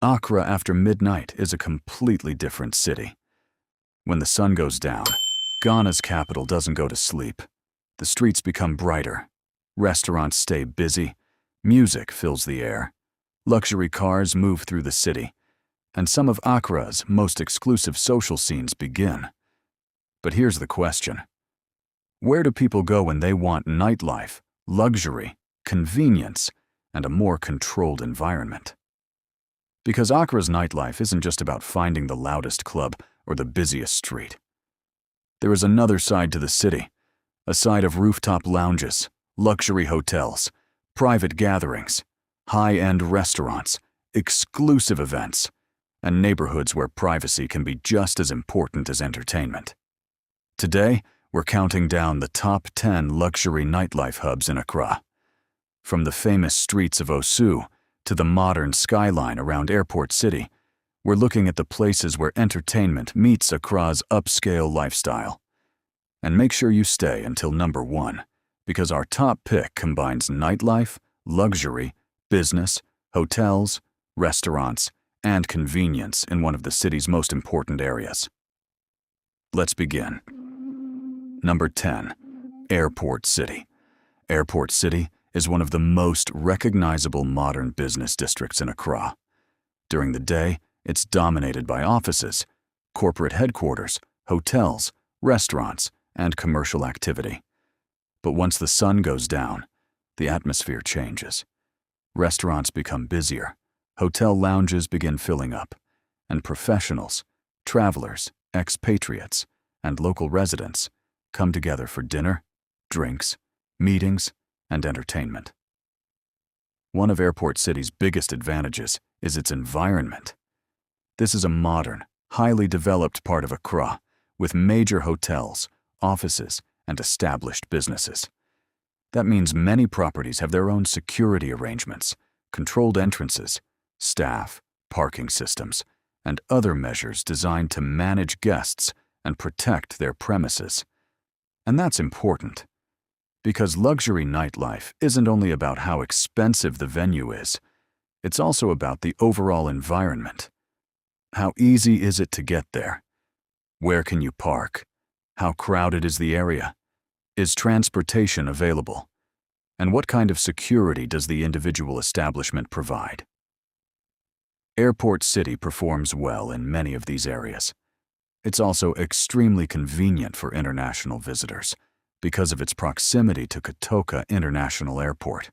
Accra after midnight is a completely different city. When the sun goes down, Ghana's capital doesn't go to sleep. The streets become brighter, restaurants stay busy, music fills the air, luxury cars move through the city, and some of Accra's most exclusive social scenes begin. But here's the question. Where do people go when they want nightlife, luxury, convenience, and a more controlled environment? Because Accra's nightlife isn't just about finding the loudest club or the busiest street. There is another side to the city, a side of rooftop lounges, luxury hotels, private gatherings, high-end restaurants, exclusive events, and neighborhoods where privacy can be just as important as entertainment. Today, we're counting down the top 10 luxury nightlife hubs in Accra. From the famous streets of Osu to the modern skyline around Airport City, we're looking at the places where entertainment meets Accra's upscale lifestyle. And make sure you stay until number 1, because our top pick combines nightlife, luxury, business, hotels, restaurants, and convenience in one of the city's most important areas. Let's begin. Number 10. Airport City. Airport City is one of the most recognizable modern business districts in Accra. During the day, it's dominated by offices, corporate headquarters, hotels, restaurants, and commercial activity. But once the sun goes down, the atmosphere changes. Restaurants become busier, hotel lounges begin filling up, and professionals, travelers, expatriates, and local residents come together for dinner, drinks, meetings, and entertainment. One of Airport City's biggest advantages is its environment. This is a modern, highly developed part of Accra, with major hotels, offices, and established businesses. That means many properties have their own security arrangements, controlled entrances, staff, parking systems, and other measures designed to manage guests and protect their premises. And that's important, because luxury nightlife isn't only about how expensive the venue is, it's also about the overall environment. How easy is it to get there? Where can you park? How crowded is the area? Is transportation available? And what kind of security does the individual establishment provide? Airport City performs well in many of these areas. It's also extremely convenient for international visitors because of its proximity to Kotoka International Airport.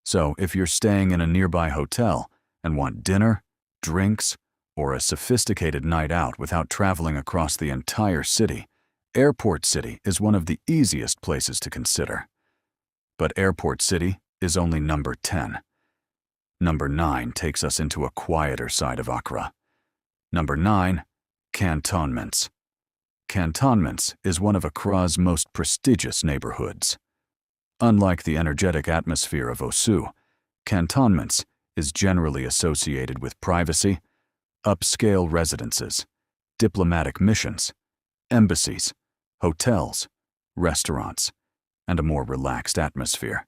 So if you're staying in a nearby hotel and want dinner, drinks, or a sophisticated night out without traveling across the entire city, Airport City is one of the easiest places to consider. But Airport City is only number 10. Number 9 takes us into a quieter side of Accra. Number 9, Cantonments. Cantonments is one of Accra's most prestigious neighborhoods. Unlike the energetic atmosphere of Osu, Cantonments is generally associated with privacy, upscale residences, diplomatic missions, embassies, hotels, restaurants, and a more relaxed atmosphere.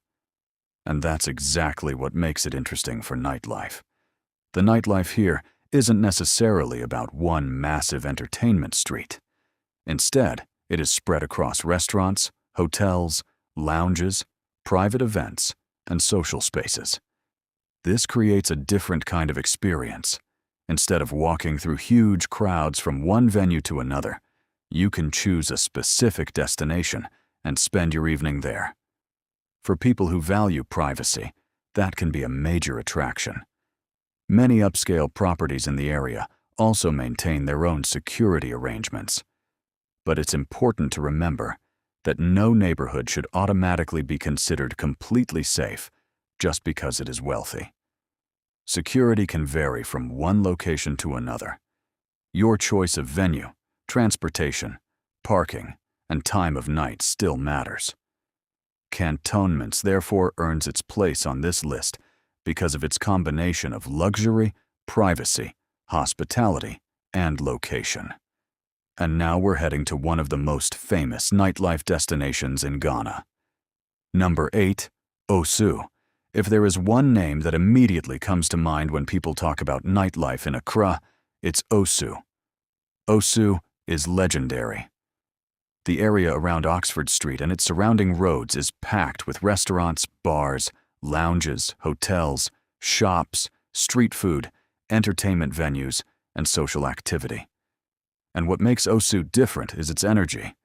And that's exactly what makes it interesting for nightlife. The nightlife here isn't necessarily about one massive entertainment street. Instead, it is spread across restaurants, hotels, lounges, private events, and social spaces. This creates a different kind of experience. Instead of walking through huge crowds from one venue to another, you can choose a specific destination and spend your evening there. For people who value privacy, that can be a major attraction. Many upscale properties in the area also maintain their own security arrangements. But it's important to remember that no neighborhood should automatically be considered completely safe just because it is wealthy. Security can vary from one location to another. Your choice of venue, transportation, parking, and time of night still matters. Cantonments therefore earns its place on this list because of its combination of luxury, privacy, hospitality, and location. And now we're heading to one of the most famous nightlife destinations in Ghana. Number 8, Osu, If there is one name that immediately comes to mind when people talk about nightlife in Accra, it's Osu. Osu is legendary. The area around Oxford Street and its surrounding roads is packed with restaurants, bars, lounges, hotels, shops, street food, entertainment venues, and social activity. And what makes Osu different is its energy.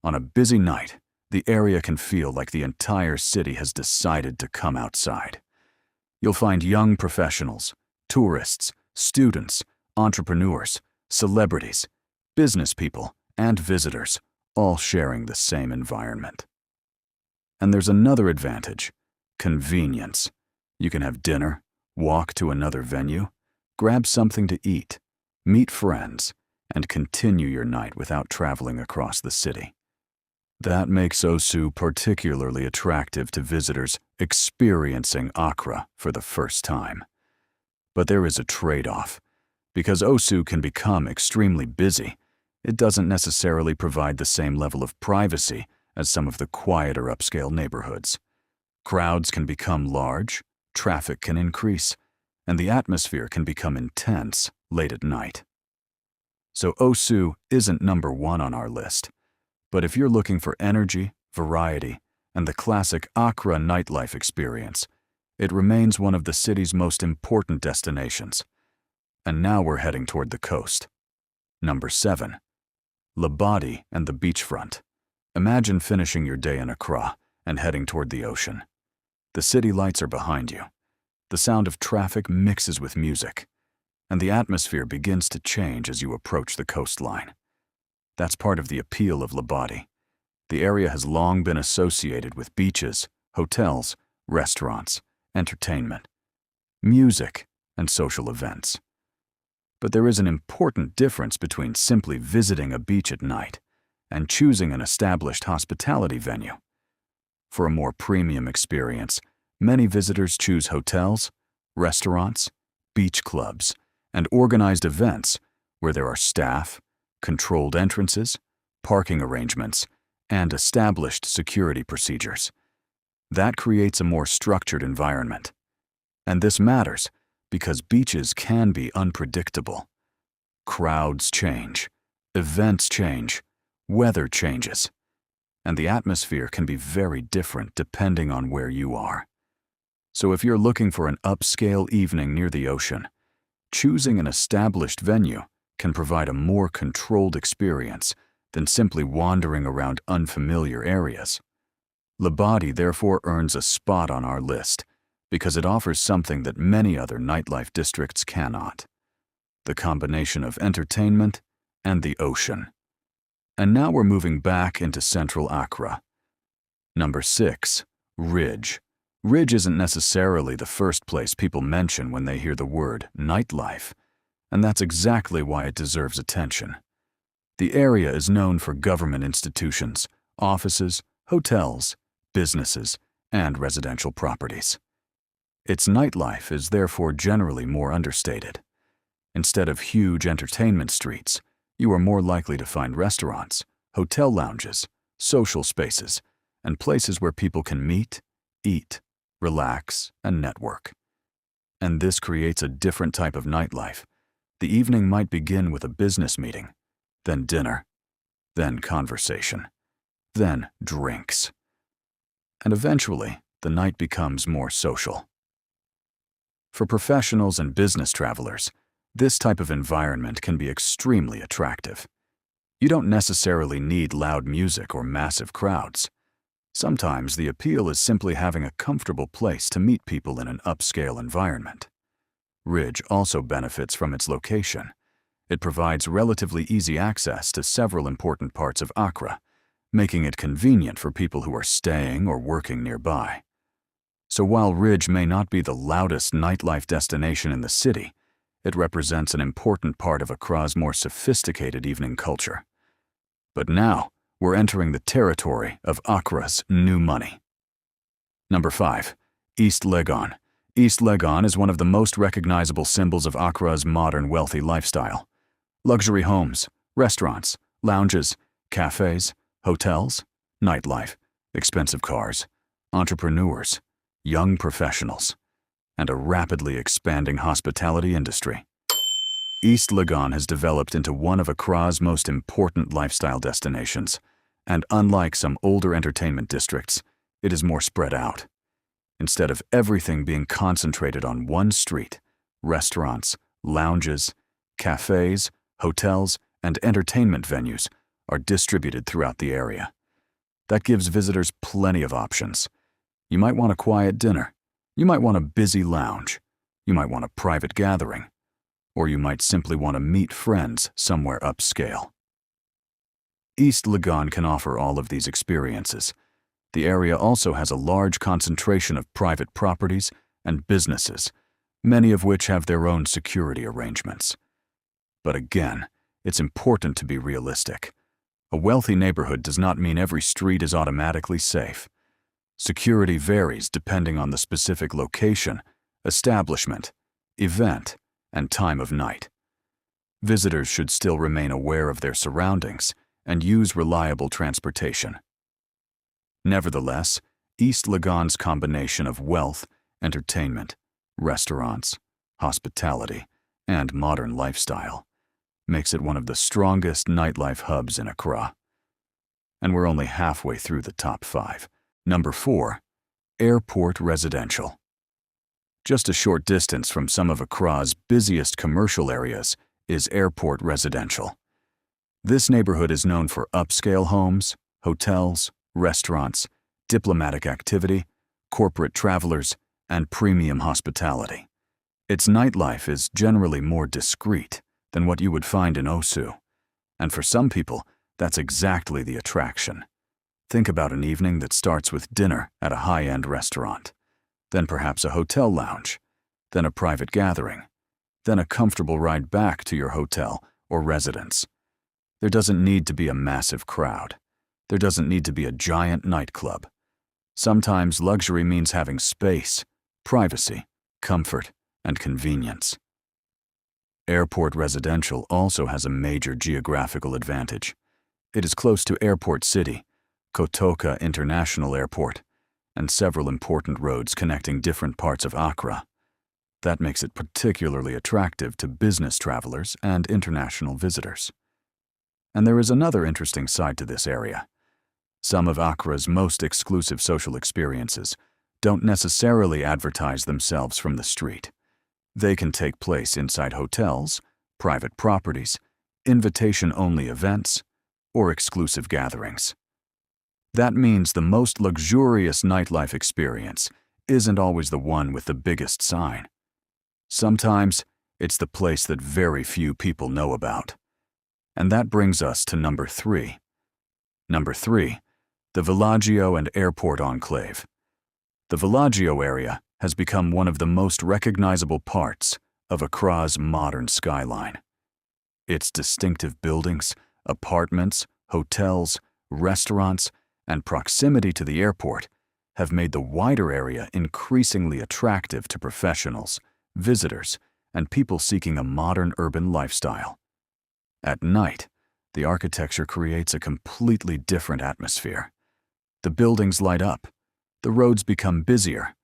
On a busy night, the area can feel like the entire city has decided to come outside. You'll find young professionals, tourists, students, entrepreneurs, celebrities, business people, and visitors all sharing the same environment. And there's another advantage: convenience. You can have dinner, walk to another venue, grab something to eat, meet friends, and continue your night without traveling across the city. That makes Osu particularly attractive to visitors experiencing Accra for the first time. But there is a trade-off. Because Osu can become extremely busy, it doesn't necessarily provide the same level of privacy as some of the quieter upscale neighborhoods. Crowds can become large, traffic can increase, and the atmosphere can become intense late at night. So Osu isn't number one on our list. But if you're looking for energy, variety, and the classic Accra nightlife experience, it remains one of the city's most important destinations. And now we're heading toward the coast. Number 7. Labadi and the beachfront. Imagine finishing your day in Accra and heading toward the ocean. The city lights are behind you. The sound of traffic mixes with music, and the atmosphere begins to change as you approach the coastline. That's part of the appeal of Labadi. The area has long been associated with beaches, hotels, restaurants, entertainment, music, and social events. But there is an important difference between simply visiting a beach at night and choosing an established hospitality venue. For a more premium experience, many visitors choose hotels, restaurants, beach clubs, and organized events where there are staff, controlled entrances, parking arrangements, and established security procedures. That creates a more structured environment. And this matters because beaches can be unpredictable. Crowds change, events change, weather changes, and the atmosphere can be very different depending on where you are. So if you're looking for an upscale evening near the ocean, choosing an established venue can provide a more controlled experience than simply wandering around unfamiliar areas. Labadi therefore earns a spot on our list because it offers something that many other nightlife districts cannot: the combination of entertainment and the ocean. And now we're moving back into central Accra. Number 6. Ridge. Ridge isn't necessarily the first place people mention when they hear the word nightlife, and that's exactly why it deserves attention. The area is known for government institutions, offices, hotels, businesses, and residential properties. Its nightlife is therefore generally more understated. Instead of huge entertainment streets, you are more likely to find restaurants, hotel lounges, social spaces, and places where people can meet, eat, relax, and network. And this creates a different type of nightlife. The evening might begin with a business meeting, then dinner, then conversation, then drinks. And eventually, the night becomes more social. For professionals and business travelers, this type of environment can be extremely attractive. You don't necessarily need loud music or massive crowds. Sometimes the appeal is simply having a comfortable place to meet people in an upscale environment. Ridge also benefits from its location. It provides relatively easy access to several important parts of Accra, making it convenient for people who are staying or working nearby. So while Ridge may not be the loudest nightlife destination in the city, it represents an important part of Accra's more sophisticated evening culture. But now, we're entering the territory of Accra's new money. Number 5. East Legon. East Legon is one of the most recognizable symbols of Accra's modern wealthy lifestyle. Luxury homes, restaurants, lounges, cafes, hotels, nightlife, expensive cars, entrepreneurs, young professionals, and a rapidly expanding hospitality industry. East Legon has developed into one of ACCRA'S most important lifestyle destinations, and unlike some older entertainment districts, it is more spread out. Instead of everything being concentrated on one street, restaurants, lounges, cafes, hotels, and entertainment venues are distributed throughout the area. That gives visitors plenty of options. You might want a quiet dinner. You might want a busy lounge. You might want a private gathering. Or you might simply want to meet friends somewhere upscale. East Legon can offer all of these experiences. The area also has a large concentration of private properties and businesses, many of which have their own security arrangements. But again, it's important to be realistic. A wealthy neighborhood does not mean every street is automatically safe. Security varies depending on the specific location, establishment, event, and time of night. Visitors should still remain aware of their surroundings and use reliable transportation. Nevertheless, East Legon's combination of wealth, entertainment, restaurants, hospitality, and modern lifestyle makes it one of the strongest nightlife hubs in ACCRA. And we're only halfway through the top 5. Number 4, Airport Residential. Just a short distance from some of ACCRA's busiest commercial areas is Airport Residential. This neighborhood is known for upscale homes, hotels, restaurants, diplomatic activity, corporate travelers, and premium hospitality. Its nightlife is generally more discreet than what you would find in Osu, and for some people, that's exactly the attraction. Think about an evening that starts with dinner at a high-end restaurant, then perhaps a hotel lounge, then a private gathering, then a comfortable ride back to your hotel or residence. There doesn't need to be a massive crowd. There doesn't need to be a giant nightclub. Sometimes luxury means having space, privacy, comfort, and convenience. Airport Residential also has a major geographical advantage. It is close to Airport City, Kotoka International Airport, and several important roads connecting different parts of ACCRA. That makes it particularly attractive to business travelers and international visitors. And there is another interesting side to this area. Some of ACCRA's most exclusive social experiences don't necessarily advertise themselves from the street. They can take place inside hotels, private properties, invitation-only events, or exclusive gatherings. That means the most luxurious nightlife experience isn't always the one with the biggest sign. Sometimes it's the place that very few people know about. And that brings us to number 3. Number 3, the Villaggio and Airport Enclave. The Villaggio area has become one of the most recognizable parts of ACCRA's modern skyline. Its distinctive buildings, apartments, hotels, restaurants, and proximity to the airport have made the wider area increasingly attractive to professionals, visitors, and people seeking a modern urban lifestyle. At night, the architecture creates a completely different atmosphere. The buildings light up, the roads become busier,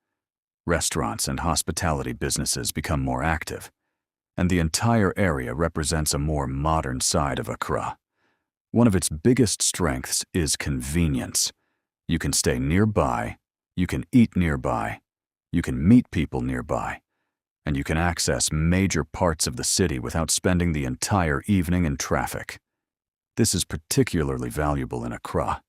restaurants and hospitality businesses become more active, and the entire area represents a more modern side of ACCRA. One of its biggest strengths is convenience. You can stay nearby, you can eat nearby, you can meet people nearby, and you can access major parts of the city without spending the entire evening in traffic. This is particularly valuable in ACCRA,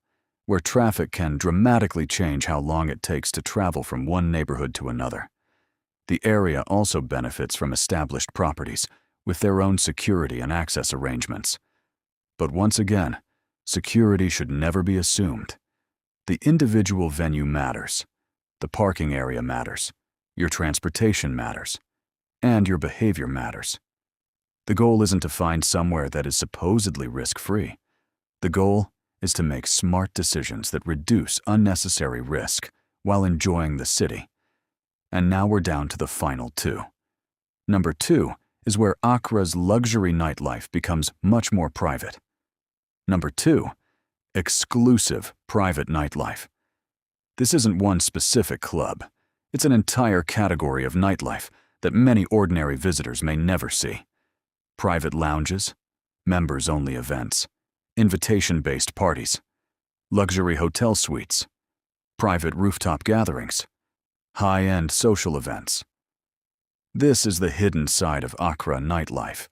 where traffic can dramatically change how long it takes to travel from one neighborhood to another. The area also benefits from established properties with their own security and access arrangements. But once again, security should never be assumed. The individual venue matters, the parking area matters, your transportation matters, and your behavior matters. The goal isn't to find somewhere that is supposedly risk-free. The goal is to make smart decisions that reduce unnecessary risk while enjoying the city. And now we're down to the final 2. Number 2 is where ACCRA's luxury nightlife becomes much more private. Number 2, exclusive private nightlife. This isn't one specific club. It's an entire category of nightlife that many ordinary visitors may never see. Private lounges, members-only events, invitation-based parties, luxury hotel suites, private rooftop gatherings, high-end social events. This is the hidden side of ACCRA nightlife.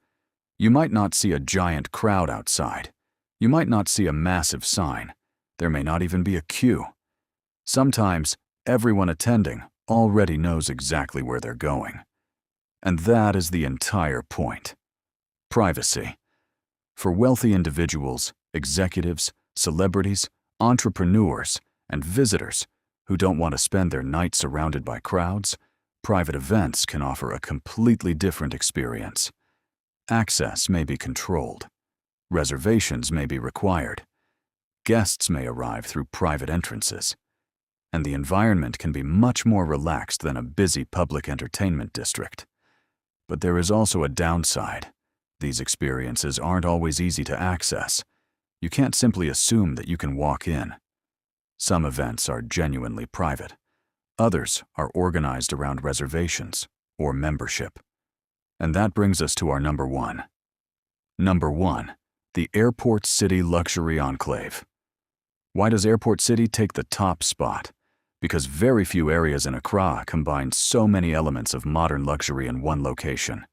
You might not see a giant crowd outside. You might not see a massive sign. There may not even be a queue. Sometimes, everyone attending already knows exactly where they're going. And that is the entire point. Privacy. For wealthy individuals, executives, celebrities, entrepreneurs, and visitors who don't want to spend their night surrounded by crowds, private events can offer a completely different experience. Access may be controlled. Reservations may be required. Guests may arrive through private entrances. And the environment can be much more relaxed than a busy public entertainment district. But there is also a downside. These experiences aren't always easy to access. You can't simply assume that you can walk in. Some events are genuinely private. Others are organized around reservations or membership. And that brings us to our number one. Number one, the Airport City Luxury Enclave. Why does Airport City take the top spot? Because very few areas in Accra combine so many elements of modern luxury in one location.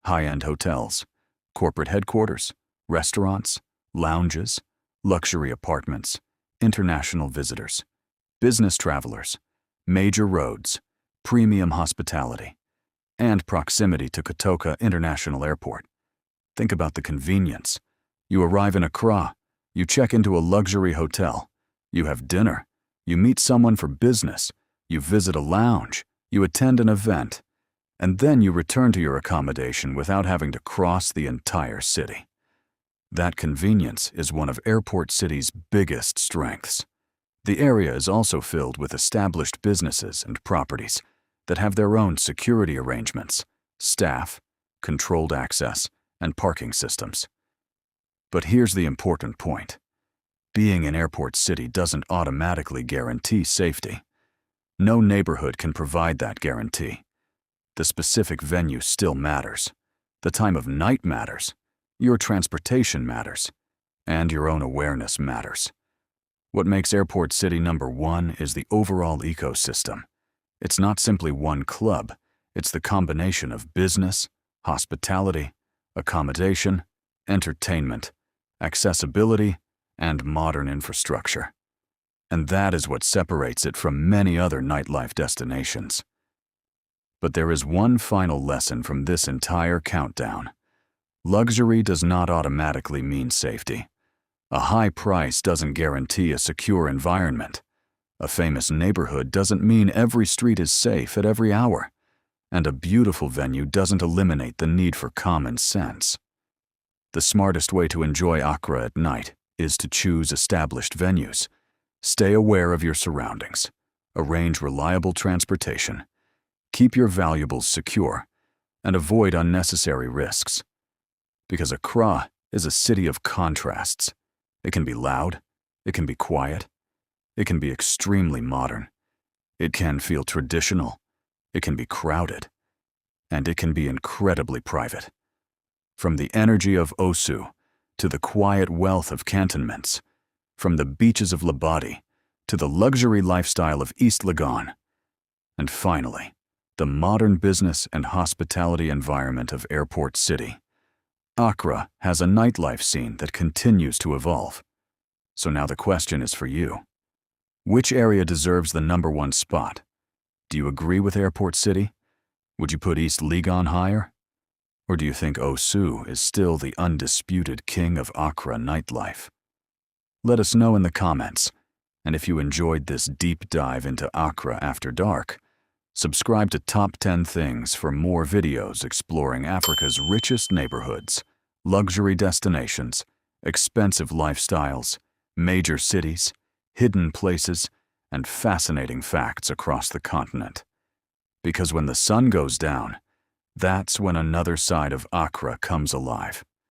High-end hotels, corporate headquarters, restaurants, lounges, luxury apartments, international visitors, business travelers, major roads, premium hospitality, and proximity to Kotoka International Airport. Think about the convenience. You arrive in Accra, you check into a luxury hotel, you have dinner, you meet someone for business, you visit a lounge, you attend an event, and then you return to your accommodation without having to cross the entire city. That convenience is one of Airport City's biggest strengths. The area is also filled with established businesses and properties that have their own security arrangements, staff, controlled access, and parking systems. But here's the important point. Being in Airport City doesn't automatically guarantee safety. No neighborhood can provide that guarantee. The specific venue still matters. The time of night matters. Your transportation matters. And your own awareness matters. What makes Airport City number one is the overall ecosystem. It's not simply one club. It's the combination of business, hospitality, accommodation, entertainment, accessibility, and modern infrastructure. And that is what separates it from many other nightlife destinations. But there is one final lesson from this entire countdown. Luxury does not automatically mean safety. A high price doesn't guarantee a secure environment. A famous neighborhood doesn't mean every street is safe at every hour. And a beautiful venue doesn't eliminate the need for common sense. The smartest way to enjoy Accra at night is to choose established venues. Stay aware of your surroundings. Arrange reliable transportation. Keep your valuables secure. And avoid unnecessary risks. Because Accra is a city of contrasts. It can be loud. It can be quiet. It can be extremely modern. It can feel traditional. It can be crowded. And it can be incredibly private. From the energy of Osu to the quiet wealth of Cantonments, from the beaches of Labadi to the luxury lifestyle of East Legon, and finally, the modern business and hospitality environment of Airport City, Accra has a nightlife scene that continues to evolve. So now the question is for you. Which area deserves the number one spot? Do you agree with Airport City? Would you put East Legon higher? Or do you think Osu is still the undisputed king of Accra nightlife? Let us know in the comments, and if you enjoyed this deep dive into Accra After Dark, subscribe to Top 10 Things for more videos exploring Africa's richest neighborhoods, luxury destinations, expensive lifestyles, major cities, hidden places, and fascinating facts across the continent. Because when the sun goes down, that's when another side of Accra comes alive.